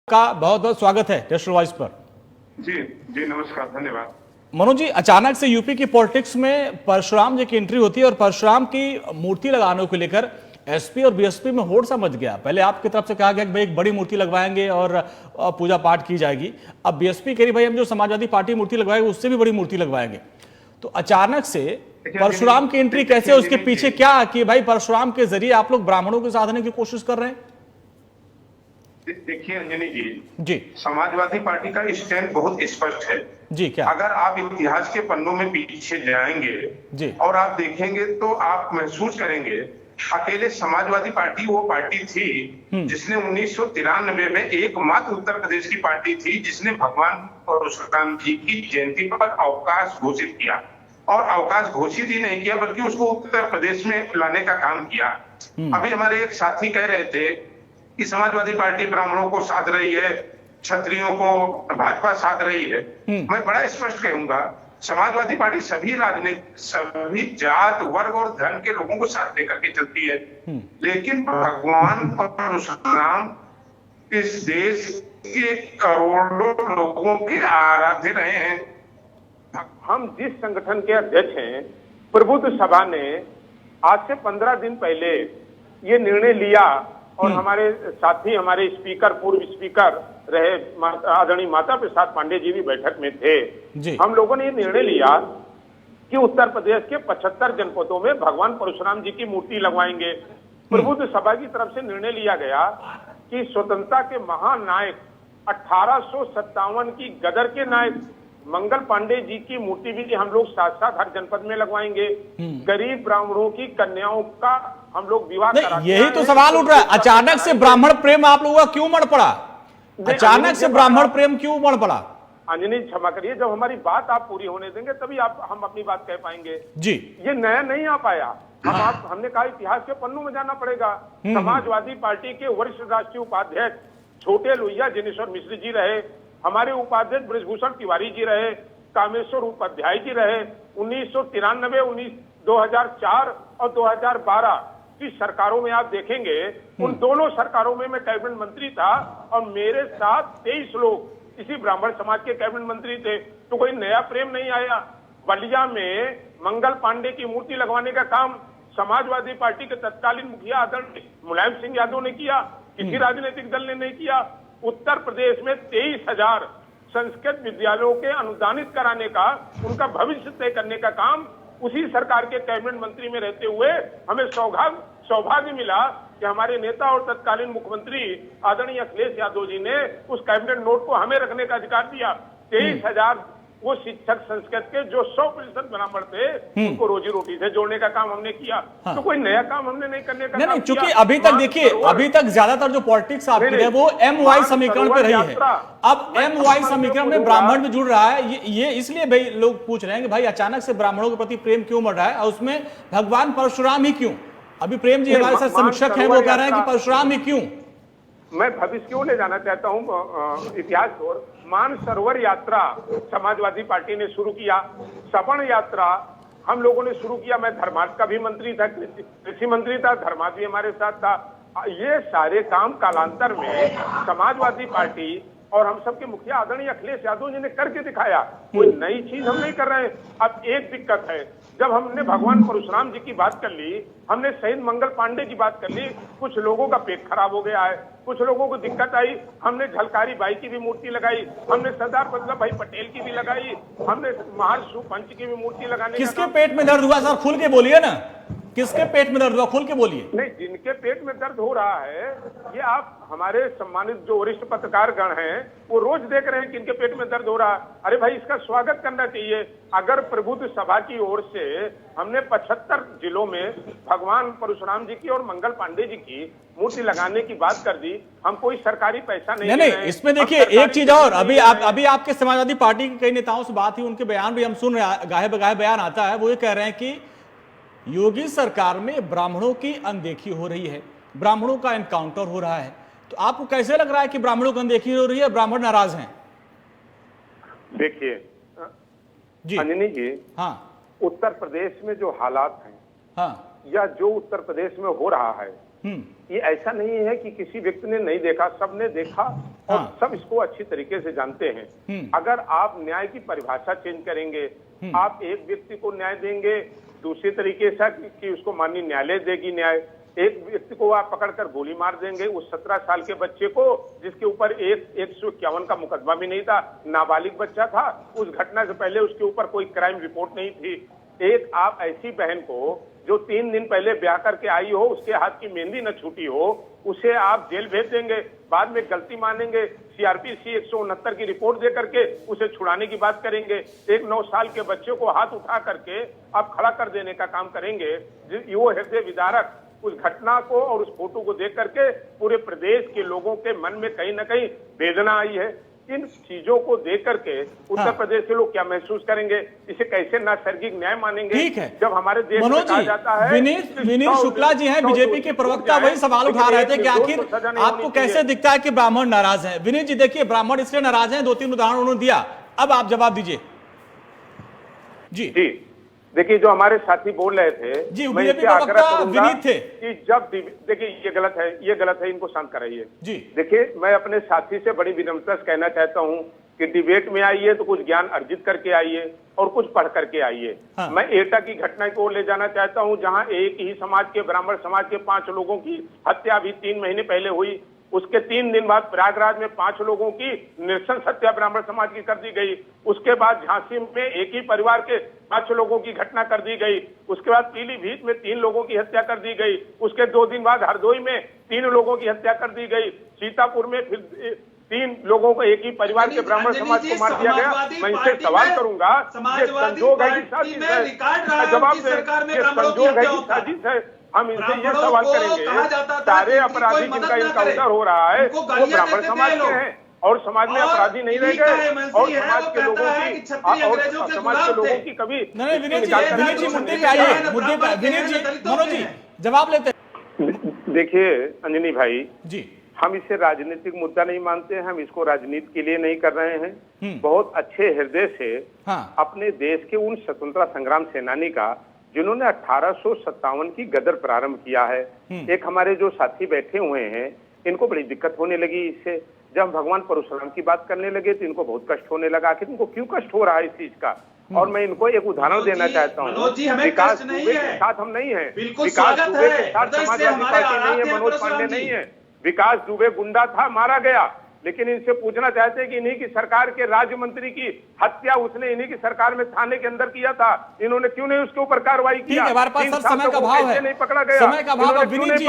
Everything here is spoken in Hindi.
का बहुत बहुत स्वागत है नेशनल वॉइस पर। जी जी नमस्कार, धन्यवाद। मनोज जी, अचानक से यूपी की पॉलिटिक्स में परशुराम जी की एंट्री होती है और परशुराम की मूर्ति लगाने को लेकर एसपी और बीएसपी में होड़ सा मच गया। पहले आपकी तरफ से कहा गया कि भाई एक बड़ी मूर्ति लगवाएंगे और पूजा पाठ की जाएगी। अब बीएसपी कह रही भाई हम जो समाजवादी पार्टी मूर्ति लगवाएंगे उससे भी बड़ी मूर्ति लगवाएंगे। तो अचानक से परशुराम की एंट्री कैसे, उसके पीछे क्या कि भाई परशुराम के जरिए आप लोग ब्राह्मणों को साधने की कोशिश कर रहे हैं? देखिए अंजनी जी, समाजवादी पार्टी का स्टैंड बहुत स्पष्ट है। जी क्या? अगर आप इतिहास के पन्नों में पीछे जाएंगे जी, और आप देखेंगे तो आप महसूस करेंगे अकेले समाजवादी पार्टी वो पार्टी थी जिसने 1993 में एकमात्र उत्तर प्रदेश की पार्टी थी जिसने भगवान परशुराम जी की जयंती पर अवकाश घोषित किया। और अवकाश घोषित ही नहीं किया बल्कि उसको उत्तर प्रदेश में लाने का काम किया। अभी हमारे एक साथी कह रहे थे कि समाजवादी पार्टी ब्राह्मणों को साध रही है, क्षत्रियों को भाजपा साध रही है। मैं बड़ा स्पष्ट कहूंगा, समाजवादी पार्टी सभी राजनीतिक, सभी जात, वर्ग और धर्म के लोगों को साथ लेकर के चलती है। लेकिन भगवान परशुराम इस देश के करोड़ों लोगों के आराध्य रहे हैं। हम जिस संगठन के अध्यक्ष हैं, प्रबुद्ध सभा ने आज से 15 दिन पहले ये निर्णय लिया और हमारे साथी, हमारे स्पीकर, पूर्व स्पीकर रहे आदरणीय माता प्रसाद पांडे जी भी बैठक में थे। हम लोगों ने ये निर्णय लिया कि उत्तर प्रदेश के 75 जनपदों में भगवान परशुराम जी की मूर्ति लगवाएंगे। प्रबुद्ध सभा की तरफ से निर्णय लिया गया कि स्वतंत्रता के महान नायक 1857 की गदर के नायक मंगल पांडे जी की मूर्ति भी हम लोग साथ साथ हर जनपद में लगवाएंगे। गरीब ब्राह्मणों की कन्याओं का हम लोग विवाह कराते हैं। यही तो सवाल उठ रहा है, अचानक से ब्राह्मण प्रेम आप लोगों का क्यों मर पड़ा? अचानक से ब्राह्मण प्रेम क्यों मर पड़ा? अंजनी क्षमा करिए, जब हमारी बात आप पूरी होने देंगे तभी हम अपनी बात कह पाएंगे। जी, ये नया नहीं आ पाया। हमने कहा इतिहास के पन्नों में जाना पड़ेगा। समाजवादी पार्टी के वरिष्ठ राष्ट्रीय उपाध्यक्ष छोटे लोहिया जिनेश्वर मिश्र जी रहे, हमारे उपाध्यक्ष ब्रजभूषण तिवारी जी रहे, कामेश्वर उपाध्याय जी रहे। 1993, 2004 और 2012 की सरकारों में आप देखेंगे, उन दोनों सरकारों में मैं कैबिनेट मंत्री था और मेरे साथ 23 लोग इसी ब्राह्मण समाज के कैबिनेट मंत्री थे। तो कोई नया प्रेम नहीं आया। बलिया में मंगल पांडे की मूर्ति लगवाने का काम समाजवादी पार्टी के तत्कालीन मुखिया आदरणीय मुलायम सिंह यादव ने किया, किसी राजनीतिक दल ने नहीं किया। उत्तर प्रदेश में 23,000 संस्कृत विद्यालयों के अनुदानित कराने का, उनका भविष्य तय करने का काम उसी सरकार के कैबिनेट मंत्री में रहते हुए हमें सौभाग्य मिला कि हमारे नेता और तत्कालीन मुख्यमंत्री आदरणीय अखिलेश यादव जी ने उस कैबिनेट नोट को हमें रखने का अधिकार दिया। 23,000 वो शिक्षक संस्कृत के जो 100% ब्राह्मण थे उनको रोजी रोटी से जोड़ने का काम हमने किया। तो कोई नया काम हमने नहीं करने का नहीं, चूंकि अभी तक देखिए, अभी तक ज्यादातर जो पॉलिटिक्स आपकी है वो MY समीकरण पे रही है। अब MY समीकरण में ब्राह्मण भी जुड़ रहा है। ये इसलिए भाई लोग पूछ रहे हैं कि भाई अचानक से ब्राह्मणों के प्रति प्रेम क्यों बढ़ रहा है और उसमें भगवान परशुराम ही क्यों? अभी प्रेम जी हमारे साथ समीक्षक है, वो कह रहे हैं कि परशुराम ही क्यों? मैं भविष्य क्यों ले जाना चाहता हूँ इतिहास को। मानसरोवर यात्रा समाजवादी पार्टी ने शुरू किया, सवर्ण यात्रा हम लोगों ने शुरू किया। मैं धर्मार्थ का भी मंत्री था, कृषि मंत्री था, धर्मार्थ भी हमारे साथ था। ये सारे काम कालांतर में समाजवादी पार्टी और हम सबके मुखिया आदरणीय अखिलेश यादव जी ने करके दिखाया। कोई नई चीज हम नहीं कर रहे हैं। अब एक दिक्कत है, जब हमने भगवान परशुराम जी की बात कर ली, हमने शहीद मंगल पांडे की बात कर ली, कुछ लोगों का पेट खराब हो गया है, कुछ लोगों को दिक्कत आई। हमने झलकारी बाई की भी मूर्ति लगाई, हमने सरदार वल्लभ भाई पटेल की भी लगाई, हमने महर्षि पंच की भी मूर्ति लगाने। किसके पेट में दर्द हुआ सर? खुल के बोलिए ना, किसके पेट में दर्द हुआ? खुल के बोलिए। नहीं, जिनके पेट में दर्द हो रहा है, ये आप हमारे सम्मानित जो वरिष्ठ पत्रकार गण हैं वो रोज देख रहे हैं कि इनके पेट में दर्द हो रहा है। अरे भाई, इसका स्वागत करना चाहिए। अगर प्रबुद्ध सभा की ओर से हमने 75 जिलों में भगवान परशुराम जी की और मंगल पांडे जी की मूर्ति लगाने की बात कर दी, हम कोई सरकारी पैसा नहीं। इसमें देखिए एक चीज और, अभी आपके समाजवादी पार्टी के कई नेताओं से बात हुई, उनके बयान भी हम सुन रहे हैं, गाहे बगाहे बयान आता है। वो ये कह रहे हैं कि योगी सरकार में ब्राह्मणों की अनदेखी हो रही है, ब्राह्मणों का एनकाउंटर हो रहा है। तो आपको कैसे लग रहा है कि ब्राह्मणों की अनदेखी हो रही है, ब्राह्मण नाराज हैं? देखिए जी अंजनी जी, हाँ, उत्तर प्रदेश में जो हालात हैं, हाँ, या जो उत्तर प्रदेश में हो रहा है, ये ऐसा नहीं है कि किसी व्यक्ति ने नहीं देखा, सबने देखा और सब इसको अच्छी तरीके से जानते हैं। अगर आप न्याय की परिभाषा चेंज करेंगे, आप एक व्यक्ति को न्याय देंगे दूसरी तरीके से कि उसको माननीय न्यायालय देगी न्याय, एक व्यक्ति को आप पकड़कर गोली मार देंगे, उस 17 साल के बच्चे को जिसके ऊपर 151 का मुकदमा भी नहीं था, नाबालिग बच्चा था, उस घटना से पहले उसके ऊपर कोई क्राइम रिपोर्ट नहीं थी। एक आप ऐसी बहन को जो 3 दिन पहले ब्याह करके आई हो, उसके हाथ की मेहंदी न छूटी हो, उसे आप जेल भेज देंगे, बाद में गलती मानेंगे, सीआरपीसी 169 की रिपोर्ट दे करके उसे छुड़ाने की बात करेंगे, एक 9 साल के बच्चे को हाथ उठा करके आप खड़ा कर देने का काम करेंगे। वो हृदय विदारक उस घटना को और उस फोटो को देख करके पूरे प्रदेश के लोगों के मन में कहीं ना कहीं वेदना आई है। इन चीजों को देख करके उत्तर प्रदेश के लोग क्या महसूस करेंगे, इसे कैसे नैसर्गिक न्याय मानेंगे? ठीक है, जब हमारे देश में कहा जाता है। विनीत शुक्ला जी हैं बीजेपी के प्रवक्ता, वही सवाल उठा रहे थे कि आखिर आपको कैसे दिखता है कि ब्राह्मण नाराज हैं? विनीत जी देखिए, ब्राह्मण इसलिए नाराज हैं, 2-3 उदाहरण उन्होंने दिया, अब आप जवाब दीजिए। जी देखिए, जो हमारे साथी बोल रहे थे जी, मैं बीजेपी इनसे आग्रह प्रवक्ता करूंगा विनीत थे कि जब देखिए ये गलत है, इनको शांत कराइए। जी देखिए, मैं अपने साथी से बड़ी विनम्रता से कहना चाहता हूं कि डिबेट में आइए तो कुछ ज्ञान अर्जित करके आइए और कुछ पढ़ करके आइए। मैं एटा की घटना को ले जाना चाहता हूं, जहां एक ही समाज के ब्राह्मण समाज के 5 लोगों की हत्या भी 3 महीने पहले हुई। उसके 3 दिन बाद प्रयागराज में 5 लोगों की नृशंस हत्या ब्राह्मण समाज की कर दी गई। उसके बाद झांसी में एक ही परिवार के 5 लोगों की घटना कर दी गई। उसके बाद पीलीभीत में 3 लोगों की हत्या कर दी गई। उसके 2 दिन बाद हरदोई में 3 लोगों की हत्या कर दी गई। सीतापुर में फिर 3 लोगों को एक ही परिवार के ब्राह्मण समाज को मार दिया गया। मैं इनसे सवाल करूंगा, ये संजोग है कि साजिश है? जवाब दें, ये संजोग है कि साजिश है? हम इनसे ये सवाल करेंगे, सारे अपराधी जिनका इनकाउंटर हो रहा है वो ब्राह्मण समाज के हैं और समाज में अपराधी नहीं रह गए और समाज के लोगों की कभी नहीं, विनीत जी मुद्दे पे आइए, मुद्दे पे विनीत जी, मनोज जी जवाब लेते हैं। देखिए अंजनी भाई जी, हम इसे राजनीतिक मुद्दा नहीं मानते हैं, हम इसको राजनीति के लिए नहीं कर रहे हैं। बहुत अच्छे हृदय से अपने देश के उन स्वतंत्रता संग्राम सेनानी का जिन्होंने 1857 की गदर प्रारंभ किया है। एक हमारे जो साथी बैठे हुए हैं, इनको बड़ी दिक्कत होने लगी इससे। जब भगवान परशुराम की बात करने लगे तो इनको बहुत कष्ट होने लगा। आखिर इनको क्यों कष्ट हो रहा है इस चीज का? और मैं इनको एक उदाहरण देना चाहता हूँ। विकास दुबे के साथ हम नहीं है, विकास दुबे के साथ समाजवादी पार्टी नहीं है, मनोज पांडे नहीं है। विकास दुबे गुंडा था, मारा गया, लेकिन इनसे पूछना चाहते हैं कि इन्हीं की सरकार के राज्य मंत्री की हत्या उसने इन्हीं की सरकार में थाने के अंदर किया था, इन्होंने क्यों नहीं उसके ऊपर कार्रवाई किया? हमारे पास समय का अभाव है, नहीं पकड़ा गया, समय का अभाव है। विनीत जी